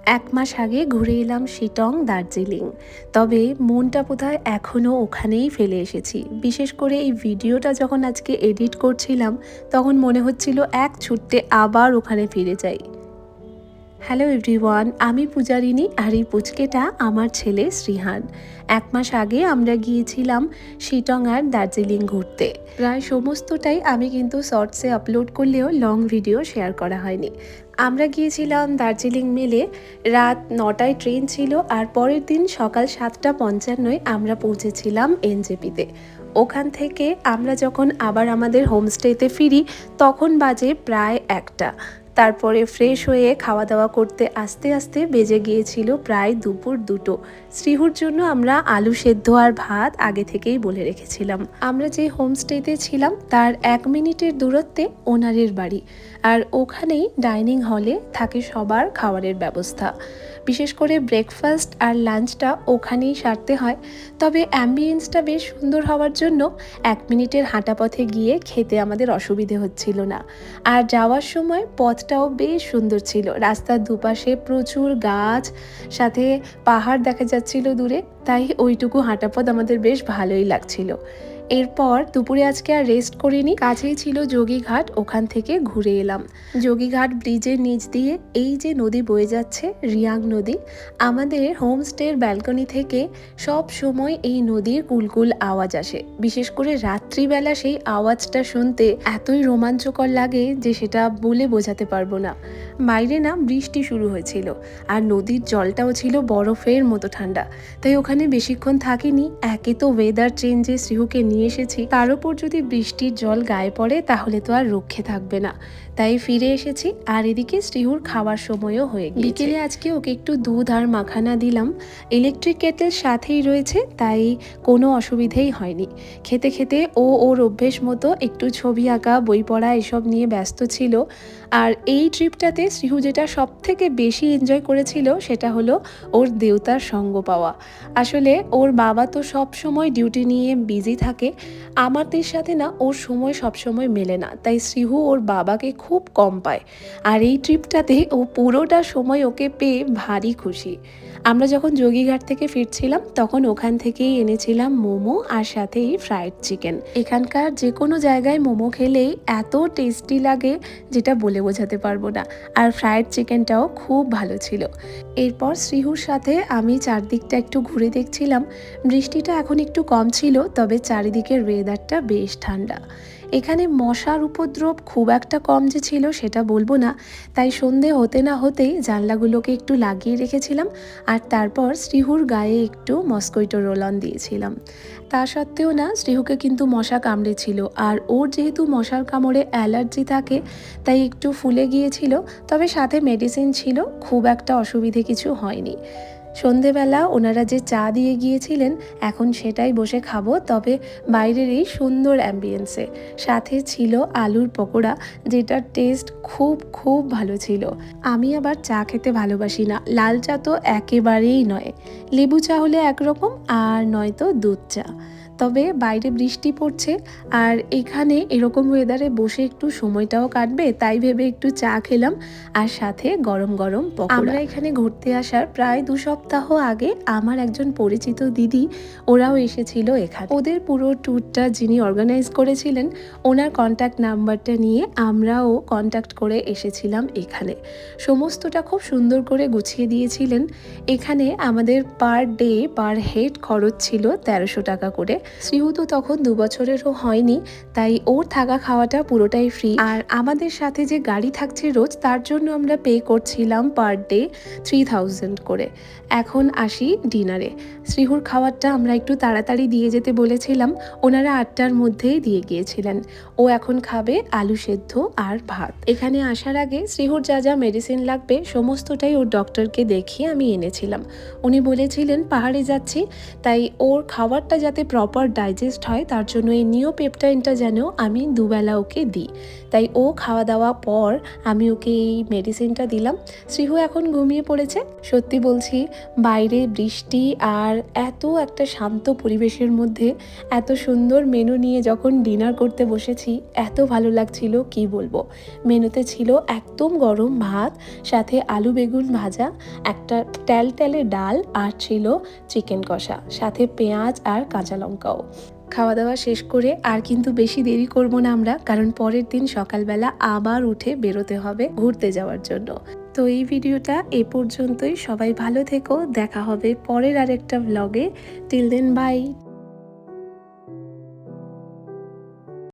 এক মাস আগে ঘুরে এলাম শিটং, দার্জিলিং। তবে মনটা বোধহয় এখনও ওখানেই ফেলে এসেছি। বিশেষ করে এই ভিডিওটা যখন আজকে এডিট করছিলাম, তখন মনে হচ্ছিল এক ছুট্টে আবার ওখানে ফিরে যাই। হ্যালো এভরিওয়ান, আমি পূজারিনী, আর এই পুচকেটা আমার ছেলে শ্রীহান। এক মাস আগে আমরা গিয়েছিলাম শিটং আর দার্জিলিং ঘুরতে। প্রায় সমস্তটাই আমি কিন্তু শর্টসে আপলোড করলেও লং ভিডিও শেয়ার করা হয়নি। আমরা গিয়েছিলাম দার্জিলিং মেলে, রাত 9টায় ট্রেন ছিল, আর পরের দিন সকাল 7:55 আমরা পৌঁছেছিলাম এনজেপিতে। ওখান থেকে আমরা যখন আবার আমাদের হোমস্টেতে ফিরি তখন বাজে প্রায় 1টা। তারপরে ফ্রেশ হয়ে খাওয়া দাওয়া করতে আস্তে আস্তে বেজে গিয়েছিল প্রায় দুপুর 2টো। শ্রীহুর জন্য আমরা আলু সেদ্ধ আর ভাত আগে থেকেই বলে রেখেছিলাম। আমরা যে হোমস্টেতে ছিলাম তার 1 মিনিটের দূরত্বে ওনারের বাড়ি, আর ওখানেই ডাইনিং হলে থাকে সবার খাবারের ব্যবস্থা। বিশেষ করে ব্রেকফাস্ট আর লাঞ্চটা ওখানেই সারতে হয়। তবে অ্যাম্বিয়েন্সটা বেশ সুন্দর হওয়ার জন্য 1 মিনিটের হাঁটা পথে গিয়ে খেতে আমাদের অসুবিধে হচ্ছিল না। আর যাওয়ার সময় পথটাও বেশ সুন্দর ছিল। রাস্তার দুপাশে প্রচুর গাছ, সাথে পাহাড় দেখা যাচ্ছিল দূরে, তাই ওইটুকু হাঁটা পথ আমাদের বেশ ভালোই লাগছিল। এরপর দুপুরে আজকে আর রেস্ট করিনি, কাছেই ছিল যোগীঘাট, ওখান থেকে ঘুরে এলাম। যোগীঘাট ব্রিজের নিচ দিয়ে এই যে নদী বয়ে যাচ্ছে, রিয়াং নদী, আমাদের হোমস্টের ব্যালকনি থেকে সব সময় এই নদীর কুলকুল আওয়াজ আসে। বিশেষ করে রাত্রিবেলা সেই আওয়াজটা শুনতে এতই রোমাঞ্চকর লাগে যে সেটা বলে বোঝাতে পারবো না। বাইরে না বৃষ্টি শুরু হয়েছিল, আর নদীর জলটাও ছিল বরফের মতো ঠান্ডা, তাই ওখানে বেশিক্ষণ থাকিনি। একে তো ওয়েদার চেঞ্জে শ্রীহুকে নিয়ে এসেছি, তার উপর যদি বৃষ্টির জল গায়ে পড়ে তাহলে তো আর রক্ষে থাকবে না, তাই ফিরে এসেছি। আর এদিকে শ্রীহুর খাওয়ার সময়ও হয়ে গিয়েছে। বিকেলে আজকে ওকে একটু দুধ আর মাখানা দিলাম। ইলেকট্রিক কেটেল সাথেই রয়েছে, তাই কোনো অসুবিধেই হয়নি। খেতে খেতে ওর অভ্যেস মতো একটু ছবি আঁকা, বই পড়া এসব নিয়ে ব্যস্ত ছিল। আর এই ট্রিপটাতে শ্রীহু যেটা সব থেকে বেশি এনজয় করেছিল সেটা হলো ওর দেওতার সঙ্গ পাওয়া। আসলে ওর বাবা তো সব সময় ডিউটি নিয়ে বিজি থাকে, আমাদের সাথে না ওর সময় সব সময় মেলে না, তাই শ্রীহু ওর বাবাকে খুব কম পায়। আর এই ট্রিপটাতে ও পুরোটা সময় ওকে পেয়ে ভারী খুশি। আমরা যখন যোগীঘাট থেকে ফিরছিলাম তখন ওখান থেকেই এনেছিলাম মোমো, আর সাথেই ফ্রাইড চিকেন। এখানকার যে কোনো জায়গায় মোমো খেলেই এত টেস্টি লাগে যেটা বলে বোঝাতে পারবো না। আর ফ্রাইড চিকেনটাও খুব ভালো ছিল। এরপর শ্রীহুর সাথে আমি চারদিকটা একটু ঘুরে দেখছিলাম। বৃষ্টিটা এখন একটু কম ছিল, তবে চারিদিকের ওয়েদারটা বেশ ঠান্ডা। এখানে মশার উপদ্রব খুব একটা কম যে ছিল সেটা বলবো না, তাই সন্ধে হতে না হতেই জানলাগুলোকে একটু লাগিয়ে রেখেছিলাম, আর তারপর শ্রীহুর গায়ে একটু মস্কুইটো রোল অন দিয়েছিলাম। তা সত্ত্বেও না শ্রীহুকে কিন্তু মশা কামড়েছিল, আর ওর যেহেতু মশার কামড়ে অ্যালার্জি থাকে তাই একটু ফুলে গিয়েছিল, তবে সাথে মেডিসিন ছিল, খুব একটা অসুবিধে কিছু হয়নি। সন্ধেবেলা ওনারা যে চা দিয়ে গিয়েছিলেন এখন সেটাই বসে খাবো, তবে বাইরের এই সুন্দর অ্যাম্বিয়েন্সে। সাথে ছিল আলুর পকোড়া, যেটার টেস্ট খুব খুব ভালো ছিল। আমি আবার চা খেতে ভালোবাসি না, লাল চা তো একেবারেই নয়। লেবু চা হলে একরকম, আর নয়তো দুধ চা। তবে বাইরে বৃষ্টি পড়ছে, আর এখানে এরকম ওয়েদারে বসে একটু সময়টাও কাটবে, তাই ভেবে একটু চা খেলাম, আর সাথে গরম গরম পকোড়া। আমরা এখানে ঘুরতে আসার প্রায় 2 সপ্তাহ আগে আমার একজন পরিচিত দিদি, ওরাও এসেছিল এখানে। ওদের পুরো ট্যুরটা যিনি অর্গানাইজ করেছিলেন ওনার কন্ট্যাক্ট নাম্বারটা নিয়ে আমরাও কন্ট্যাক্ট করে এসেছিলাম এখানে। সমস্তটা খুব সুন্দর করে গুছিয়ে দিয়েছিলেন। এখানে আমাদের পার ডে পার হেড খরচ ছিল 1300 টাকা করে। শ্রীহু তো তখন 2 বছরেরও হয়নি, তাই ওর থাকা খাওয়াটা পুরোটাই ফ্রি। আর আমাদের সাথে যে গাড়ি থাকছে রোজ, তার জন্য আমরা পে করছিলাম পার ডে 3000 করে। এখন আসি ডিনারে। শ্রীহুর খাবারটা আমরা একটু তাড়াতাড়ি দিয়ে যেতে বলেছিলাম, ওনারা 8টার মধ্যেই দিয়ে গিয়েছিলেন। ও এখন খাবে আলু সেদ্ধ আর ভাত। এখানে আসার আগে শ্রীহুর যা যা মেডিসিন লাগবে সমস্তটাই ওর ডক্টরকে দেখিয়ে আমি এনেছিলাম। উনি বলেছিলেন পাহাড়ে যাচ্ছি, তাই ওর খাবারটা যাতে প্রপার প্রপার ডাইজেস্ট হয় তার জন্য এই নিওপেপটাইনটা যেন আমি দুবেলা ওকে দিই। তাই ও খাওয়া দাওয়া পর আমি ওকে এই মেডিসিনটা দিলাম। শ্রীহু এখন ঘুমিয়ে পড়েছে। সত্যি বলছি, বাইরে বৃষ্টি আর এত একটা শান্ত পরিবেশের মধ্যে এত সুন্দর মেনু নিয়ে যখন ডিনার করতে বসেছি, এত ভালো লাগছিল কি বলবো। মেনুতে ছিল একদম গরম ভাত, সাথে আলু বেগুন ভাজা, একটা ট্যালট্যালে ডাল, আর ছিল চিকেন কষা, সাথে পেঁয়াজ আর কাঁচা লঙ্কাও। খাওয়া দাওয়া শেষ করে আর কিন্তু বেশি দেরি করব না আমরা, কারণ পরের দিন সকালবেলা আবার উঠে বেরোতে হবে ঘুরতে যাওয়ার জন্য। তো এই ভিডিওটা এ পর্যন্তই। সবাই ভালো থেকো, দেখা হবে পরের আরেকটা ব্লগে। Till then by.